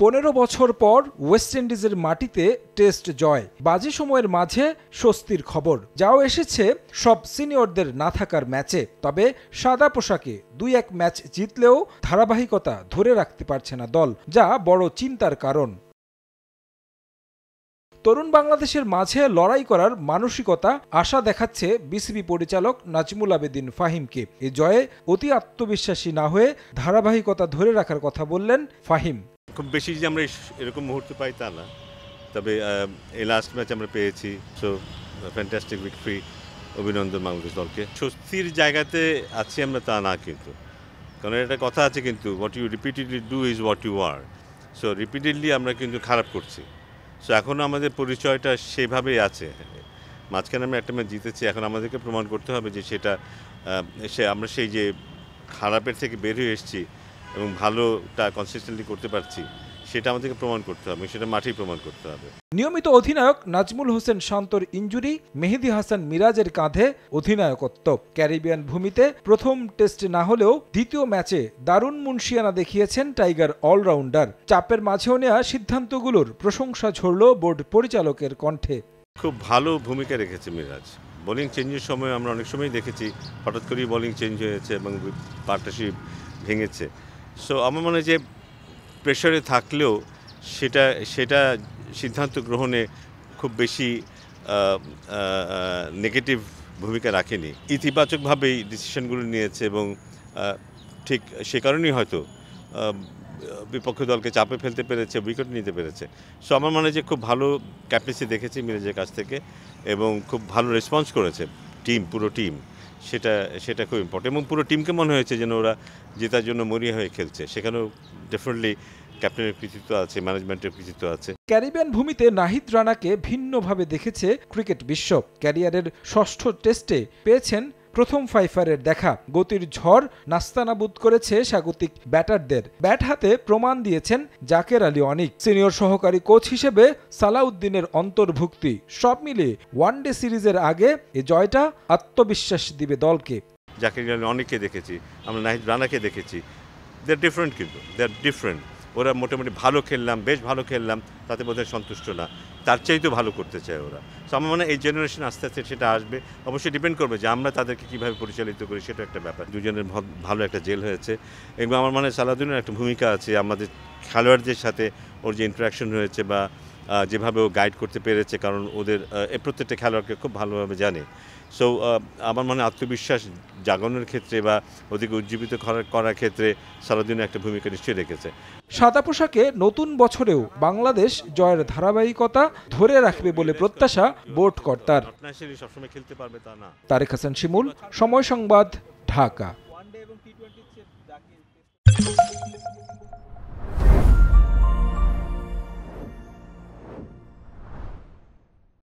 15 বছর পর ওয়েস্ট ইন্ডিজের মাটিতে টেস্ট জয়, বাজে সময়ের মাঝে স্বস্তির খবর। যাও এসেছে সব সিনিয়রদের না থাকার ম্যাচে। তবে সাদা পোশাকে 2-1 ম্যাচ জিতলেও ধারাবাহিকতা ধরে রাখতে পারছে না দল, যা বড় চিন্তার কারণ। তরুণ বাংলাদেশের মাঝে লড়াই করার মানসিকতা আশা দেখাচ্ছে বিসিবি পরিচালক নাজমুল আবেদিন ফাহিমকে। এ জয়ে অতি আত্মবিশ্বাসী না হয়ে ধারাবাহিকতা ধরে রাখার কথা বললেন ফাহিম। খুব বেশি যে আমরা এরকম মুহূর্তে পাই তা না, তবে এই লাস্ট ম্যাচ আমরা পেয়েছি। সো ফ্যান্টাস্টিক উইকট্রি, অভিনন্দন বাংলাদেশ দলকে। স্বস্তির জায়গাতে আছি আমরা তা না, কিন্তু কারণ একটা কথা আছে কিন্তু, what you repeatedly do is what you are. So repeatedly আমরা কিন্তু খারাপ করছি। সো এখনও আমাদের পরিচয়টা সেভাবেই আছে। মাঝখানে আমরা একটা ম্যাচ জিতেছি, এখন আমাদেরকে প্রমাণ করতে হবে যে সেটা আমরা সেই যে খারাপের থেকে বের হয়ে এসেছি এবং ভালোটা কনসিস্টেন্টলি করতে পারছি, সেটা আমাদেরকে প্রমাণ করতে হবে, সেটা মাঠেই প্রমাণ করতে হবে। নিয়মিত অধিনায়ক নাজমুল হোসেন শান্তর ইনজুরি, মেহেদী হাসান মিরাজের কাঁধে অধিনায়কত্ব। ক্যারিবিয়ান ভূমিতে প্রথম টেস্ট না হলেও দ্বিতীয় ম্যাচে দারুণ মুনশিয়ানা দেখিয়েছেন টাইগার অলরাউন্ডার। চাপের মাঝেও নেওয়া সিদ্ধান্তগুলোর প্রশংসা ঝরল বোর্ড পরিচালকের কণ্ঠে। খুব ভালো ভূমিকা রেখেছে মিরাজ। বোলিং চেঞ্জের সময় আমরা অনেক সময় দেখেছি হঠাৎ করেই বোলিং চেঞ্জ হয়েছে এবং পার্টনারশিপ ভেঙেছে। সো আমার মনে হয় যে প্রেশারে থাকলেও সেটা সিদ্ধান্ত গ্রহণে খুব বেশি নেগেটিভ ভূমিকা রাখেনি, ইতিবাচকভাবেই ডিসিশনগুলো নিয়েছে এবং ঠিক সে কারণেই হয়তো বিপক্ষ দলকে চাপে ফেলতে পেরেছে, উইকেট নিতে পেরেছে। সো আমার মনে হয় যে খুব ভালো ক্যাপ্টেন্সি দেখেছি মিরাজের কাছ থেকে এবং খুব ভালো রেসপন্স করেছে পুরো টিম। সেটা খুব ইম্পর্টেন্ট এবং পুরো টিমকে মনে হয়েছে যেন ওরা জেতার জন্য মরিয়া হয়ে খেলছে। সেখানেও ডেফিনেটলি ক্যাপ্টেনের কৃতিত্ব আছে, ম্যানেজমেন্টের কৃতিত্ব আছে। ক্যারিবিয়ান ভূমিতে নাহিদ রানাকে ভিন্নভাবে দেখেছে ক্রিকেট বিশ্ব। ক্যারিয়ারের ষষ্ঠ টেস্টে পেয়েছেন প্রথম ফাইফারের দেখা। গতির ঝড় নাস্তানাবুদ করেছে স্বাগতিক ব্যাটারদের। ব্যাট হাতে প্রমাণ দিয়েছেন জাকের আলী অনিক। সিনিয়র সহকারী কোচ হিসেবে সালাউদ্দিনের অন্তর্ভুক্তি। সব মিলিয়ে ওয়ানডে সিরিজের আগে এ জয়টা আত্মবিশ্বাস দিবে দলকে। জাকের আলী অনিককে দেখেছি, আমরা নাহিদ রানাকে দেখেছি। দে আর ডিফারেন্ট, কিন্তু দে আর ডিফারেন্ট। ওরা মোটামুটি ভালো খেললাম, বেশ ভালো খেললাম, তাতে বোধহয় সন্তুষ্ট না, তার চাইতেও ভালো করতে চায় ওরা। সো আমার মনে হয় এই জেনারেশন আস্তে আস্তে সেটা আসবে। অবশ্যই ডিপেন্ড করবে যে আমরা তাদেরকে কীভাবে পরিচালিত করি, সেটা একটা ব্যাপার। দুজনের ভালো একটা জেল হয়েছে এবং আমার মনে হয় সালাউদ্দিনের একটা ভূমিকা আছে আমাদের খেলোয়াড়দের সাথে। ওর যে ইন্টারাকশন হয়েছে বা যেভাবে ও গাইড করতে পেরেছে, কারণ ওদের প্রত্যেকটা খেলোয়াড়কে খুব ভালোভাবে জানে। সো আমার মনে আত্মবিশ্বাস জাগানোর ক্ষেত্রে বা ওদিকে উজ্জীবিত করার ক্ষেত্রে সালাউদ্দিনের একটা ভূমিকা নিশ্চয়ই রেখেছে। সাদা পোশাকে নতুন বছরেও বাংলাদেশ জয়ের ধারাবাহিকতা ধরে রাখবে বলে প্রত্যাশা বোর্ড কর্তার। সবসময় খেলতে পারবে তা না। তারেক হাসান শিমুল, সময় সংবাদ, ঢাকা।